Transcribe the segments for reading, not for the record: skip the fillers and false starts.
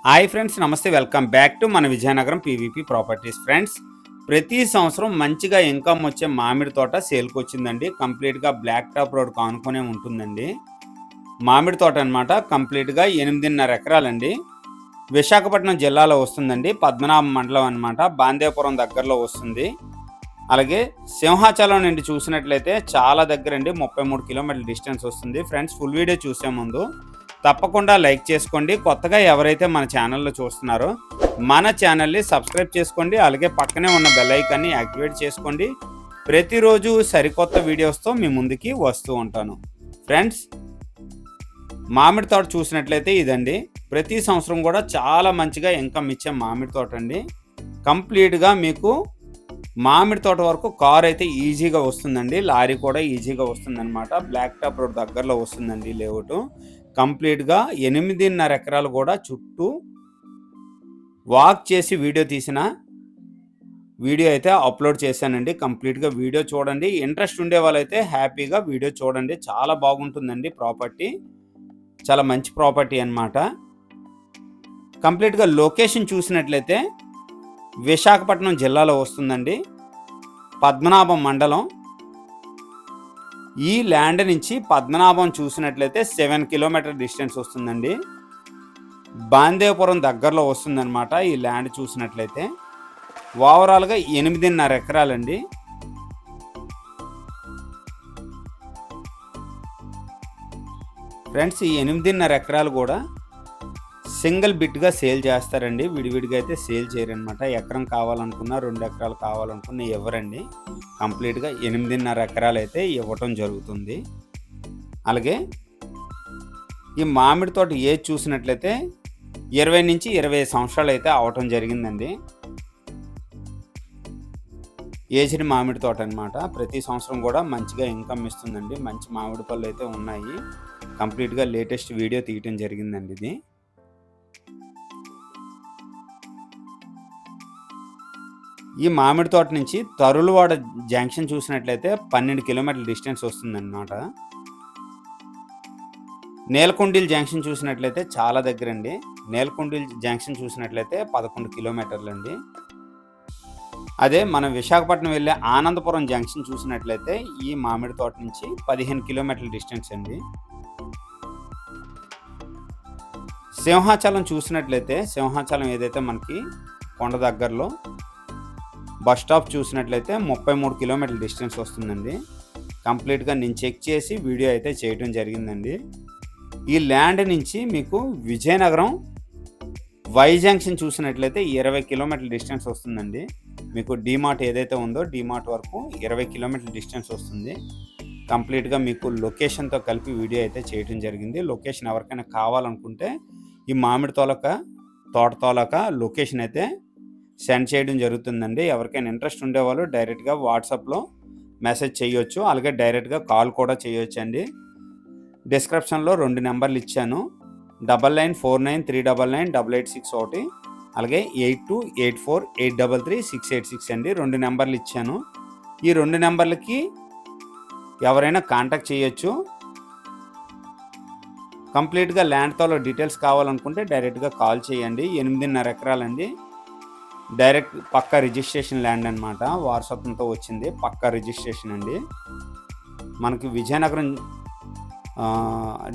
Hi friends, నమస్తే. Welcome back to మన Vizianagaram PVP properties. Friends, ప్రతి సంవత్సరం మంచిగా ఇన్కమ్ వచ్చే మామిడి తోట సేల్కి వచ్చిందండి. కంప్లీట్గా బ్లాక్ టాప్ రోడ్ కానుకొనే ఉంటుందండి. మామిడి తోట అనమాట. కంప్లీట్గా 8.5 ఎకరాలండి. విశాఖపట్నం జిల్లాలో వస్తుందండి. పద్మనాభం మండలం అనమాట. బాందేపురం దగ్గరలో వస్తుంది. అలాగే సింహాచలం నుండి చూసినట్లయితే చాలా దగ్గరండి. 33 కిలోమీటర్ల డిస్టెన్స్ వస్తుంది. ఫ్రెండ్స్, ఫుల్ వీడియో చూసే ముందు తప్పకుండా లైక్ చేసుకోండి. కొత్తగా ఎవరైతే మన ఛానల్లో చూస్తున్నారో మన ఛానల్ని సబ్స్క్రైబ్ చేసుకోండి. అలాగే పక్కనే ఉన్న బెల్ ఐకాన్ని యాక్టివేట్ చేసుకోండి. ప్రతిరోజు సరికొత్త వీడియోస్తో మీ ముందుకి వస్తూ ఉంటాను. ఫ్రెండ్స్, మామిడి తోట చూసినట్లయితే ఇదండి. ప్రతి సంవత్సరం కూడా చాలా మంచిగా ఇన్కమ్ ఇచ్చే మామిడి తోట అండి. కంప్లీట్గా మీకు మామిడి తోట వరకు కార్ అయితే ఈజీగా వస్తుందండి. లారీ కూడా ఈజీగా వస్తుందన్నమాట. బ్లాక్ టాప్ రోడ్ దగ్గరలో వస్తుందండి లేఅవుట్. కంప్లీట్గా 8.5 ఎకరాలు కూడా చుట్టూ వాక్ చేసి వీడియో తీసిన వీడియో అయితే అప్లోడ్ చేశానండి. కంప్లీట్గా వీడియో చూడండి. ఇంట్రెస్ట్ ఉండే వాళ్ళైతే హ్యాపీగా వీడియో చూడండి. చాలా బాగుంటుందండి ప్రాపర్టీ. చాలా మంచి ప్రాపర్టీ అన్నమాట. కంప్లీట్గా లొకేషన్ చూసినట్లయితే విశాఖపట్నం జిల్లాలో వస్తుందండి. పద్మనాభం మండలం. ఈ ల్యాండ్ నుంచి పద్మనాభం చూసినట్లయితే 7 కిలోమీటర్ డిస్టెన్స్ వస్తుందండి. బాందేపురం దగ్గరలో వస్తుందన్నమాట. ఈ ల్యాండ్ చూసినట్లయితే ఓవరాల్గా 8.5 ఎకరాలండి. ఫ్రెండ్స్, ఈ 8.5 ఎకరాలు కూడా సింగిల్ బిట్గా సేల్ చేస్తారండి. విడివిడిగా అయితే సేల్ చేయరనమాట. ఎకరం కావాలనుకున్నా 2 ఎకరాలు కావాలనుకున్నా ఇవ్వరండి. కంప్లీట్గా 8.5 ఎకరాలు అయితే ఇవ్వటం జరుగుతుంది. అలాగే ఈ మామిడి తోట ఏజ్ చూసినట్లయితే 20 నుంచి 25 సంవత్సరాలు అయితే అవటం జరిగిందండి. ఏజ్డ్ మామిడి తోట అనమాట. ప్రతి సంవత్సరం కూడా మంచిగా ఇన్కమ్ ఇస్తుందండి. మంచి మామిడి పళ్ళు అయితే ఉన్నాయి. కంప్లీట్గా లేటెస్ట్ వీడియో తీయటం జరిగిందండి ఇది. ఈ మామిడి తోట నుంచి తరులవాడ జంక్షన్ చూసినట్లయితే 12 కిలోమీటర్ల డిస్టెన్స్ వస్తుందన్నమాట. నేలకొండీల్ జంక్షన్ చూసినట్లయితే చాలా దగ్గరండి. నేలకొండీల్ జంక్షన్ చూసినట్లయితే 11 కిలోమీటర్లు అండి. అదే మనం విశాఖపట్నం వెళ్ళే ఆనందపురం జంక్షన్ చూసినట్లయితే ఈ మామిడి తోట నుంచి 15 కిలోమీటర్ల డిస్టెన్స్ అండి. సింహాచలం చూసినట్లయితే సింహాచలం ఏదైతే మనకి కొండ దగ్గరలో బస్ స్టాప్ చూసినట్లయితే 33 కిలోమీటర్ల డిస్టెన్స్ వస్తుందండి. కంప్లీట్గా నేను చెక్ చేసి వీడియో అయితే చేయడం జరిగిందండి. ఈ ల్యాండ్ నుంచి మీకు విజయనగరం వై జంక్షన్ చూసినట్లయితే 20 కిలోమీటర్ల డిస్టెన్స్ వస్తుందండి. మీకు డీమార్ట్ ఏదైతే ఉందో డీమార్ట్ వరకు 20 కిలోమీటర్ల డిస్టెన్స్ వస్తుంది. కంప్లీట్గా మీకు లొకేషన్తో కలిపి వీడియో అయితే చేయడం జరిగింది. లొకేషన్ ఎవరికైనా కావాలనుకుంటే ఈ మామిడి తోట లొకేషన్ అయితే సెండ్ చేయడం జరుగుతుందండి. ఎవరికైనా ఇంట్రెస్ట్ ఉండేవాళ్ళు డైరెక్ట్గా వాట్సాప్లో మెసేజ్ చేయొచ్చు. అలాగే డైరెక్ట్గా కాల్ కూడా చేయొచ్చు అండి. డిస్క్రిప్షన్లో 2 నెంబర్లు ఇచ్చాను. 9949399886 అలాగే 8284833686 అండి. 2 నెంబర్లు ఇచ్చాను. ఈ 2 నెంబర్లకి ఎవరైనా కాంటాక్ట్ చేయొచ్చు. కంప్లీట్గా ల్యాండ్తో డీటెయిల్స్ కావాలనుకుంటే డైరెక్ట్గా కాల్ చేయండి. 8.5 ఎకరాలండి. డైరెక్ట్ పక్కా రిజిస్ట్రేషన్ ల్యాండ్ అనమాట. వారసత్వంతో వచ్చింది. పక్కా రిజిస్ట్రేషన్ అండి. మనకి విజయనగరం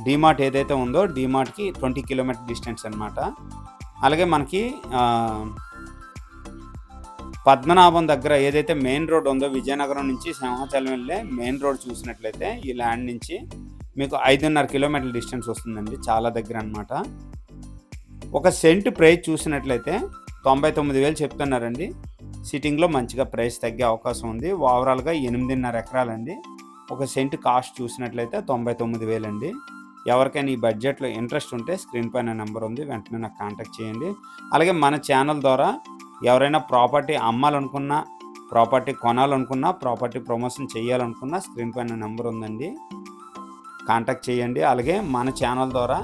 డీమార్ట్ ఏదైతే ఉందో డీమార్ట్కి 20 కిలోమీటర్ డిస్టెన్స్ అనమాట. అలాగే మనకి పద్మనాభం దగ్గర ఏదైతే మెయిన్ రోడ్ ఉందో విజయనగరం నుంచి సింహాచలం వెళ్ళే మెయిన్ రోడ్ చూసినట్లయితే ఈ ల్యాండ్ నుంచి మీకు 5.5 కిలోమీటర్ల డిస్టెన్స్ వస్తుందండి. చాలా దగ్గర అనమాట. ఒక సెంట్ ప్రైస్ చూసినట్లయితే 99,000 చెప్తున్నారండి. సిట్టింగ్లో మంచిగా ప్రైస్ తగ్గే అవకాశం ఉంది. ఓవరాల్గా 8.5 ఎకరాలండి. ఒక సెంట్ కాస్ట్ చూసినట్లయితే 99,000 అండి. ఎవరికైనా ఈ బడ్జెట్లో ఇంట్రెస్ట్ ఉంటే స్క్రీన్ పైన నెంబర్ ఉంది, వెంటనే నాకు కాంటాక్ట్ చేయండి. అలాగే మన ఛానల్ ద్వారా ఎవరైనా ప్రాపర్టీ అమ్మాలనుకున్నా, ప్రాపర్టీ కొనాలనుకున్నా, ప్రాపర్టీ ప్రమోషన్ చేయాలనుకున్నా స్క్రీన్ పైన నెంబర్ ఉందండి, కాంటాక్ట్ చేయండి. అలాగే మన ఛానల్ ద్వారా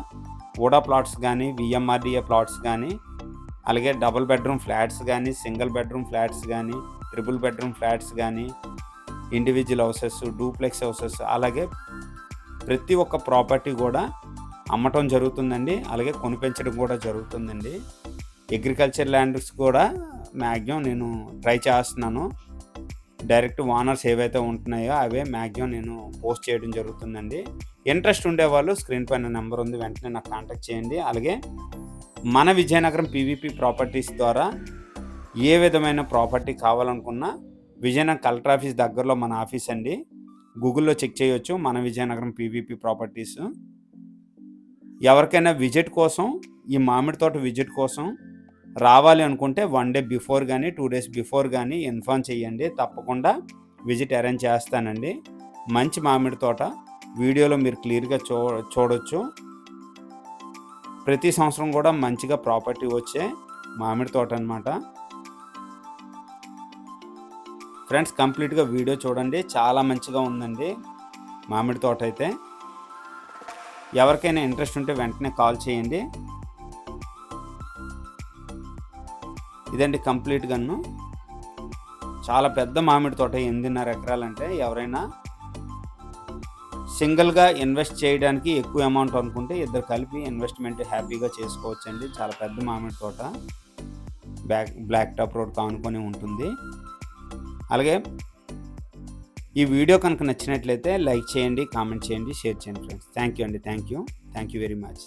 ఊడా ప్లాట్స్ కానీ, విఎంఆర్డిఏ ప్లాట్స్ కానీ, అలాగే డబుల్ బెడ్రూమ్ ఫ్లాట్స్ కానీ, సింగిల్ బెడ్రూమ్ ఫ్లాట్స్ కానీ, ట్రిపుల్ బెడ్రూమ్ ఫ్లాట్స్ కానీ, ఇండివిజువల్ హౌసెస్, డూప్లెక్స్ హౌసెస్, అలాగే ప్రతి ఒక్క ప్రాపర్టీ కూడా అమ్మటం జరుగుతుందండి. అలాగే కొనిపించడం కూడా జరుగుతుందండి. అగ్రికల్చర్ ల్యాండ్స్ కూడా మ్యాక్సిమం నేను ట్రై చేస్తున్నాను. డైరెక్ట్ ఓనర్స్ ఏవైతే ఉంటున్నాయో అవే మ్యాక్సిమం నేను పోస్ట్ చేయడం జరుగుతుందండి. ఇంట్రెస్ట్ ఉండేవాళ్ళు స్క్రీన్ పైన నెంబర్ ఉంది, వెంటనే నాకు కాంటాక్ట్ చేయండి. అలాగే మన విజయనగరం పీవీపీ ప్రాపర్టీస్ ద్వారా ఏ విధమైన ప్రాపర్టీ కావాలనుకున్నా విజయనగరం కలెక్టర్ ఆఫీస్ దగ్గరలో మన ఆఫీస్ అండి. గూగుల్లో చెక్ చేయొచ్చు మన విజయనగరం పీవీపీ ప్రాపర్టీస్. ఎవరికైనా విజిట్ కోసం, ఈ మామిడి తోట విజిట్ కోసం రావాలి అనుకుంటే 1 డే బిఫోర్ కానీ 2 డేస్ బిఫోర్ కానీ ఇన్ఫార్మ్ చేయండి. తప్పకుండా విజిట్ అరేంజ్ చేస్తానండి. మంచి మామిడి తోట వీడియోలో మీరు క్లియర్గా చూడొచ్చు. ప్రతి సంవత్సరం కూడా మంచిగా ప్రాపర్టీ వచ్చే మామిడి తోట అనమాట. ఫ్రెండ్స్ కంప్లీట్గా వీడియో చూడండి, చాలా మంచిగా ఉందండి మామిడి తోట అయితే. ఎవరికైనా ఇంట్రెస్ట్ ఉంటే వెంటనే కాల్ చేయండి. ఇదండి కంప్లీట్గాను. చాలా పెద్ద మామిడి తోట, 8.5 ఎకరాలంటే ఎవరైనా సింగిల్గా ఇన్వెస్ట్ చేయడానికి ఎక్కువ అమౌంట్ అనుకుంటే ఇద్దరు కలిపి ఇన్వెస్ట్మెంట్ హ్యాపీగా చేసుకోవచ్చండి. చాలా పెద్ద మామిడి తోట, బ్లాక్ టాప్ రోడ్ ఆనుకొని ఉంటుంది. అలాగే ఈ వీడియో కనుక నచ్చినట్లయితే లైక్ చేయండి, కామెంట్ చేయండి, షేర్ చేయండి ఫ్రెండ్స్. థ్యాంక్ యూ అండి. Thank you very much.